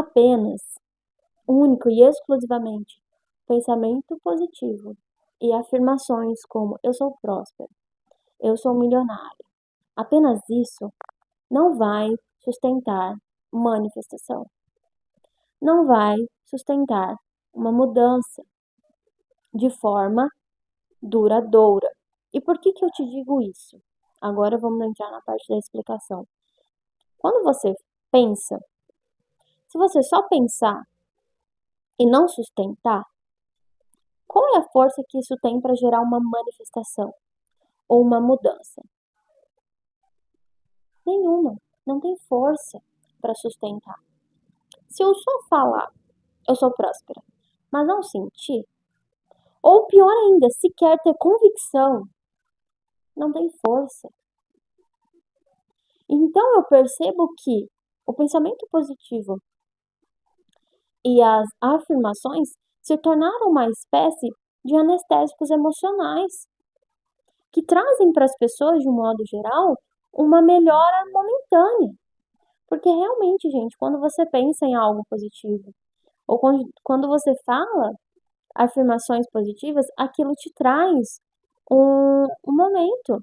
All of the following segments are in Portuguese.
apenas, único e exclusivamente, pensamento positivo e afirmações como eu sou próspero, eu sou milionário. Apenas isso não vai sustentar manifestação, não vai sustentar uma mudança de forma duradoura. E por que eu te digo isso? Agora vamos entrar na parte da explicação. Quando você pensa, se você só pensar e não sustentar, qual é a força que isso tem para gerar uma manifestação ou uma mudança? Nenhuma. Não tem força para sustentar. Se eu só falar, eu sou próspera, mas não sentir, ou pior ainda, sequer ter convicção, não tem força. Então eu percebo que o pensamento positivo e as afirmações se tornaram uma espécie de anestésicos emocionais que trazem para as pessoas, de um modo geral, uma melhora momentânea. Porque realmente, gente, quando você pensa em algo positivo, ou quando você fala afirmações positivas, aquilo te traz um momento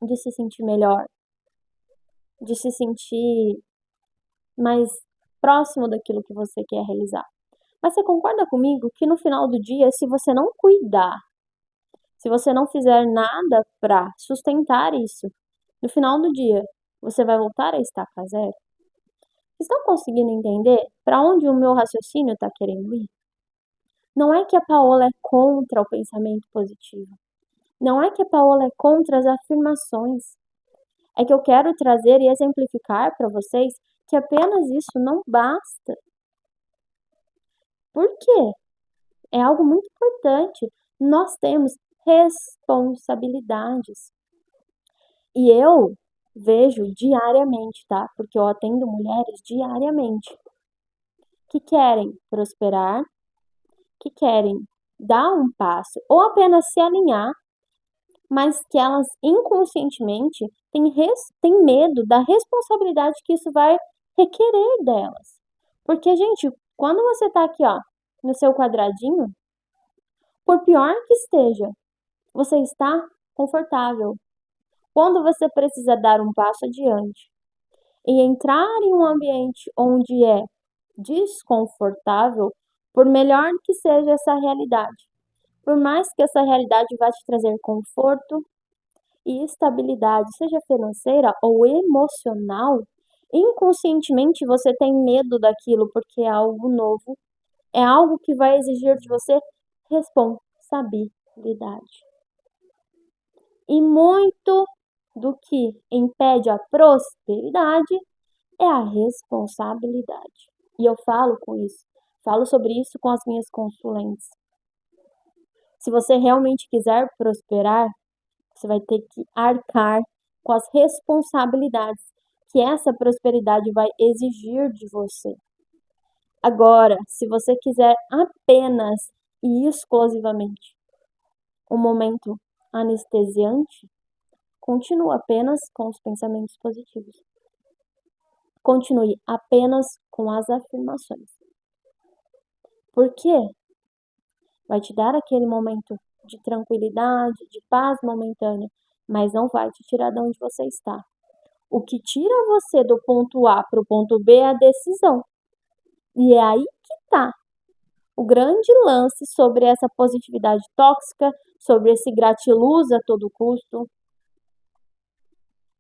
de se sentir melhor, de se sentir mais próximo daquilo que você quer realizar. Mas você concorda comigo que no final do dia, se você não cuidar, se você não fizer nada para sustentar isso, no final do dia, você vai voltar a estaca zero? Estão conseguindo entender para onde o meu raciocínio está querendo ir? Não é que a Paola é contra o pensamento positivo. Não é que a Paola é contra as afirmações. É que eu quero trazer e exemplificar para vocês que apenas isso não basta. Por quê? É algo muito importante. Nós temos responsabilidades. E eu vejo diariamente, tá? Porque eu atendo mulheres diariamente que querem prosperar, que querem dar um passo ou apenas se alinhar, mas que elas inconscientemente têm medo da responsabilidade que isso vai requerer delas. Porque, gente, quando você tá aqui, ó, no seu quadradinho, por pior que esteja, você está confortável. Quando você precisa dar um passo adiante e entrar em um ambiente onde é desconfortável, por melhor que seja essa realidade, por mais que essa realidade vá te trazer conforto e estabilidade, seja financeira ou emocional, inconscientemente você tem medo daquilo porque é algo novo, é algo que vai exigir de você responsabilidade. E muito do que impede a prosperidade é a responsabilidade. E eu falo sobre isso com as minhas consulentes. Se você realmente quiser prosperar, você vai ter que arcar com as responsabilidades que essa prosperidade vai exigir de você. Agora, se você quiser apenas e exclusivamente um momento anestesiante, continue apenas com os pensamentos positivos. Continue apenas com as afirmações. Por quê? Vai te dar aquele momento de tranquilidade, de paz momentânea, mas não vai te tirar de onde você está. O que tira você do ponto A para o ponto B é a decisão. E é aí que está o grande lance sobre essa positividade tóxica, sobre esse gratiluz a todo custo,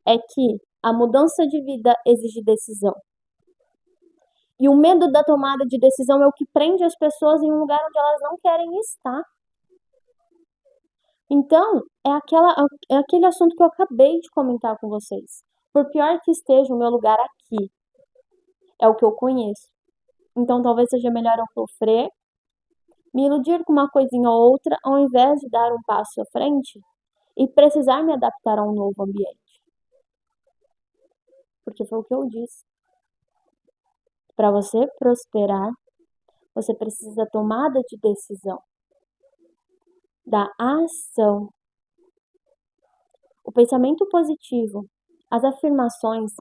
é que a mudança de vida exige decisão. E o medo da tomada de decisão é o que prende as pessoas em um lugar onde elas não querem estar. Então, é aquele assunto que eu acabei de comentar com vocês. Por pior que esteja o meu lugar aqui, é o que eu conheço. Então, talvez seja melhor eu sofrer, me iludir com uma coisinha ou outra, ao invés de dar um passo à frente e precisar me adaptar a um novo ambiente. Porque foi o que eu disse. Para você prosperar, você precisa da tomada de decisão, da ação. O pensamento positivo, as afirmações,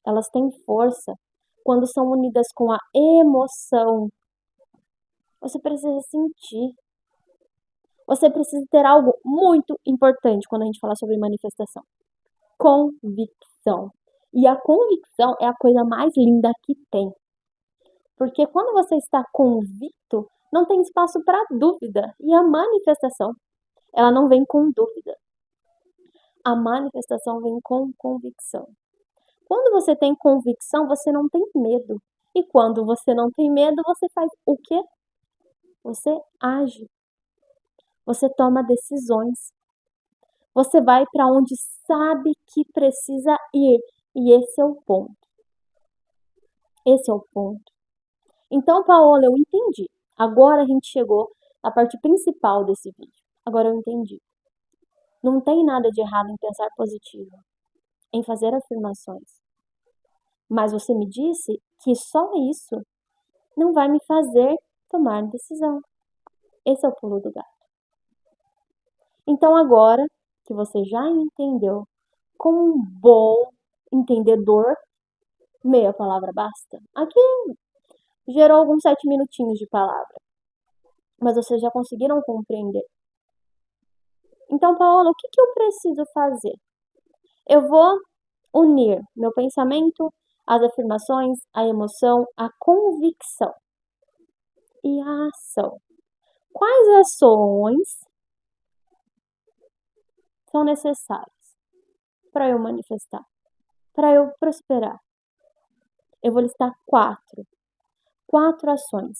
elas têm força quando são unidas com a emoção, você precisa sentir. Você precisa ter algo muito importante quando a gente fala sobre manifestação: convicção. E a convicção é a coisa mais linda que tem. Porque quando você está convicto, não tem espaço para dúvida. E a manifestação, ela não vem com dúvida. A manifestação vem com convicção. Quando você tem convicção, você não tem medo. E quando você não tem medo, você faz o quê? Você age. Você toma decisões. Você vai para onde sabe que precisa ir. E esse é o ponto. Esse é o ponto. Então, Paola, eu entendi. Agora a gente chegou à parte principal desse vídeo. Agora eu entendi. Não tem nada de errado em pensar positivo, em fazer afirmações. Mas você me disse que só isso não vai me fazer tomar decisão. Esse é o pulo do gato. Então agora que você já entendeu, como um bom entendedor, meia palavra basta. Aqui gerou alguns 7 minutinhos de palavra, mas vocês já conseguiram compreender. Então, Paola, o que eu preciso fazer? Eu vou unir meu pensamento, as afirmações, a emoção, a convicção e a ação. Quais ações são necessárias para eu manifestar, para eu prosperar? Eu vou listar 4 ações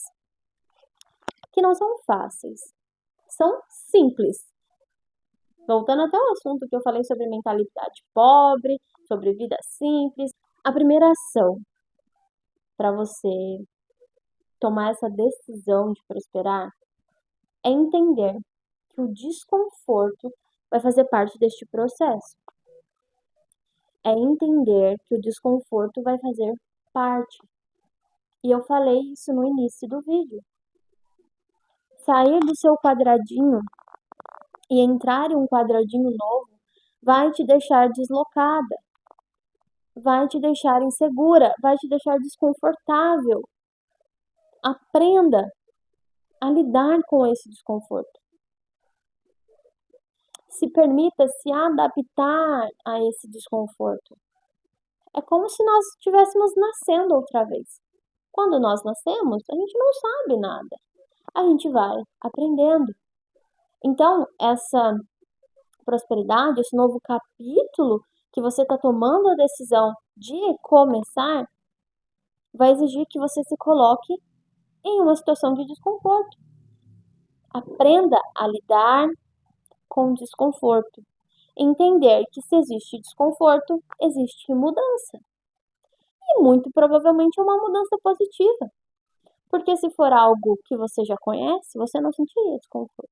que não são fáceis, são simples. Voltando até o assunto que eu falei sobre mentalidade pobre, sobre vida simples, a primeira ação para você tomar essa decisão de prosperar é entender que o desconforto vai fazer parte deste processo. É entender que o desconforto vai fazer parte. E eu falei isso no início do vídeo. Sair do seu quadradinho e entrar em um quadradinho novo vai te deixar deslocada, vai te deixar insegura, vai te deixar desconfortável. Aprenda a lidar com esse desconforto. Se permita se adaptar a esse desconforto. É como se nós estivéssemos nascendo outra vez. Quando nós nascemos, a gente não sabe nada. A gente vai aprendendo. Então, essa prosperidade, esse novo capítulo que você está tomando a decisão de começar, vai exigir que você se coloque em uma situação de desconforto. Aprenda a lidar com o desconforto. Entender que se existe desconforto, existe mudança. E muito provavelmente é uma mudança positiva. Porque se for algo que você já conhece, você não sentiria desconforto.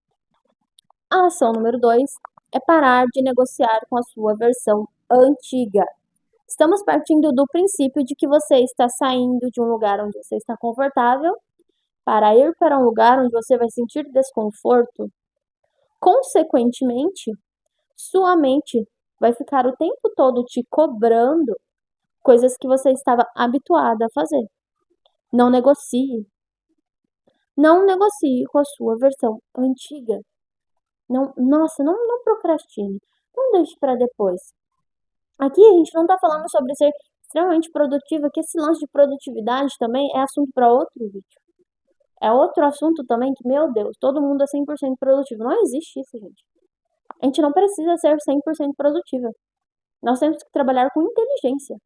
A ação número 2 é parar de negociar com a sua versão antiga. Estamos partindo do princípio de que você está saindo de um lugar onde você está confortável para ir para um lugar onde você vai sentir desconforto. Consequentemente, sua mente vai ficar o tempo todo te cobrando coisas que você estava habituada a fazer. Não negocie. Não negocie com a sua versão antiga. Não procrastine. Não deixe para depois. Aqui a gente não está falando sobre ser extremamente produtiva, que esse lance de produtividade também é assunto para outro vídeo. É outro assunto também que, meu Deus, todo mundo é 100% produtivo. Não existe isso, gente. A gente não precisa ser 100% produtiva. Nós temos que trabalhar com inteligência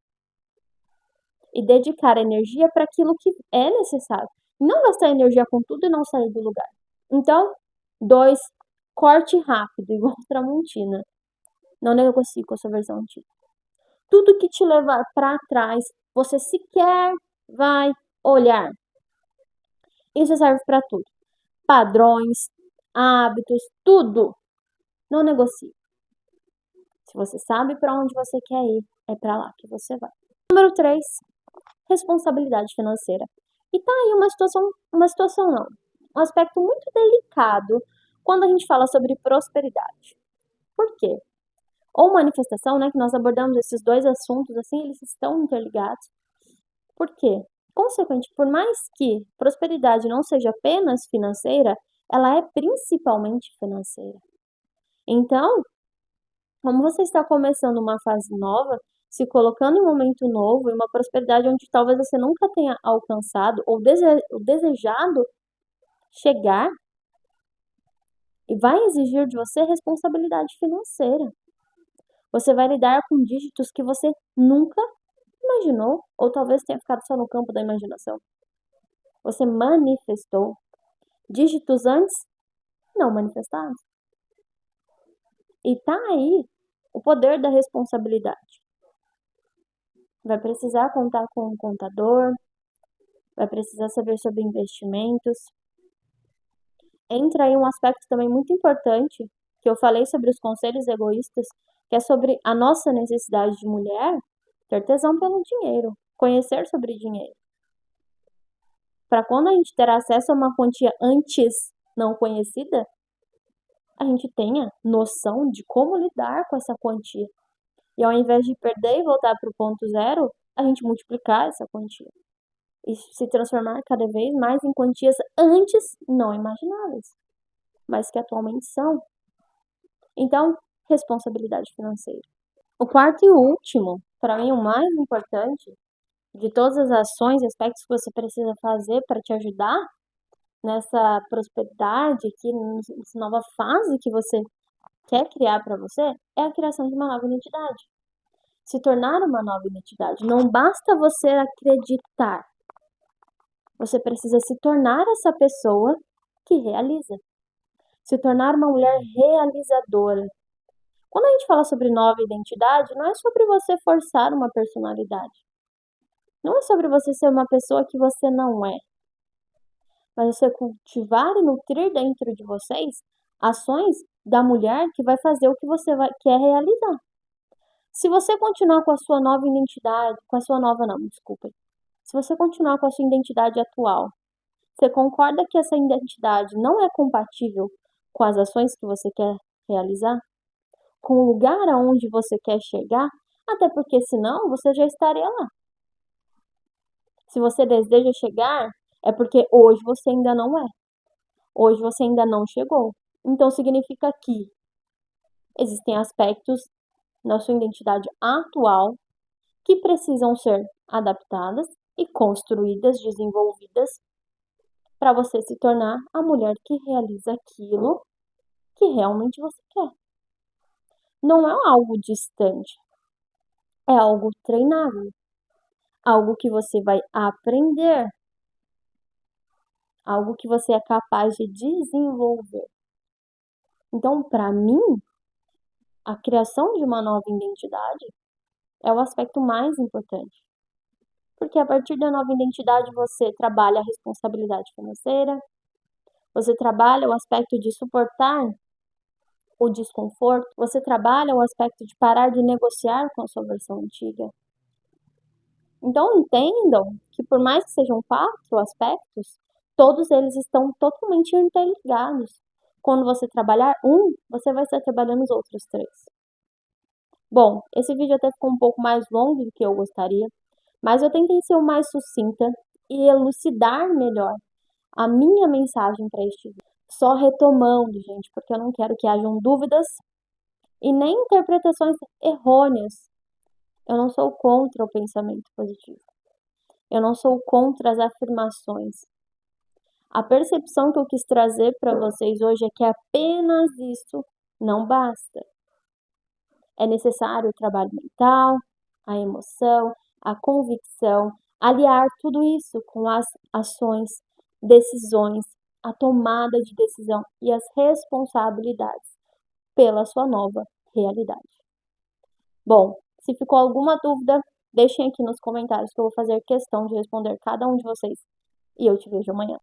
e dedicar energia para aquilo que é necessário. Não gastar energia com tudo e não sair do lugar. Então, 2, corte rápido, igual Tramontina. Não negocie com a sua versão antiga. Tudo que te levar para trás, você sequer vai olhar. Isso serve para tudo. Padrões, hábitos, tudo. Não negocie. Se você sabe para onde você quer ir, é para lá que você vai. Número 3, responsabilidade financeira. E tá aí uma situação não, um aspecto muito delicado quando a gente fala sobre prosperidade. Por quê? Ou manifestação, né, que nós abordamos esses 2 assuntos assim, eles estão interligados. Por quê? Consequente, por mais que prosperidade não seja apenas financeira, ela é principalmente financeira. Então, como você está começando uma fase nova, se colocando em um momento novo, em uma prosperidade onde talvez você nunca tenha alcançado ou desejado chegar, e vai exigir de você responsabilidade financeira. Você vai lidar com dígitos que você nunca imaginou, ou talvez tenha ficado só no campo da imaginação. Você manifestou dígitos antes não manifestados. E tá aí o poder da responsabilidade. Vai precisar contar com um contador, vai precisar saber sobre investimentos. Entra aí um aspecto também muito importante, que eu falei sobre os conselhos egoístas, que é sobre a nossa necessidade de mulher ter tesão pelo dinheiro, conhecer sobre dinheiro. Para quando a gente ter acesso a uma quantia antes não conhecida, a gente tenha noção de como lidar com essa quantia. E ao invés de perder e voltar para o ponto zero, a gente multiplicar essa quantia. E se transformar cada vez mais em quantias antes não imagináveis, mas que atualmente são. Então, responsabilidade financeira. O quarto e último, para mim o mais importante, de todas as ações e aspectos que você precisa fazer para te ajudar nessa prosperidade, aqui, nessa nova fase que você quer criar para você, é a criação de uma nova identidade. Se tornar uma nova identidade. Não basta você acreditar. Você precisa se tornar essa pessoa que realiza. Se tornar uma mulher realizadora. Quando a gente fala sobre nova identidade, não é sobre você forçar uma personalidade. Não é sobre você ser uma pessoa que você não é. Mas você cultivar e nutrir dentro de vocês ações da mulher que vai fazer o que você quer realizar. Se você continuar com a sua nova identidade, com a sua nova não, desculpa. Se você continuar com a sua identidade atual, você concorda que essa identidade não é compatível com as ações que você quer realizar? Com o lugar aonde você quer chegar? Até porque senão você já estaria lá. Se você deseja chegar, é porque hoje você ainda não é. Hoje você ainda não chegou. Então significa que existem aspectos na sua identidade atual que precisam ser adaptadas e construídas, desenvolvidas para você se tornar a mulher que realiza aquilo que realmente você quer. Não é algo distante, é algo treinável, algo que você vai aprender, algo que você é capaz de desenvolver. Então, para mim, a criação de uma nova identidade é o aspecto mais importante. Porque a partir da nova identidade você trabalha a responsabilidade financeira, você trabalha o aspecto de suportar o desconforto, você trabalha o aspecto de parar de negociar com a sua versão antiga. Então entendam que por mais que sejam 4 aspectos, todos eles estão totalmente interligados. Quando você trabalhar um, você vai estar trabalhando os outros 3. Bom, esse vídeo até ficou um pouco mais longo do que eu gostaria, mas eu tentei ser o mais sucinta e elucidar melhor a minha mensagem para este vídeo. Só retomando, gente, porque eu não quero que hajam dúvidas e nem interpretações errôneas. Eu não sou contra o pensamento positivo. Eu não sou contra as afirmações. A percepção que eu quis trazer para vocês hoje é que apenas isso não basta. É necessário o trabalho mental, a emoção, a convicção, aliar tudo isso com as ações, decisões, a tomada de decisão e as responsabilidades pela sua nova realidade. Bom, se ficou alguma dúvida, deixem aqui nos comentários que eu vou fazer questão de responder cada um de vocês. E eu te vejo amanhã.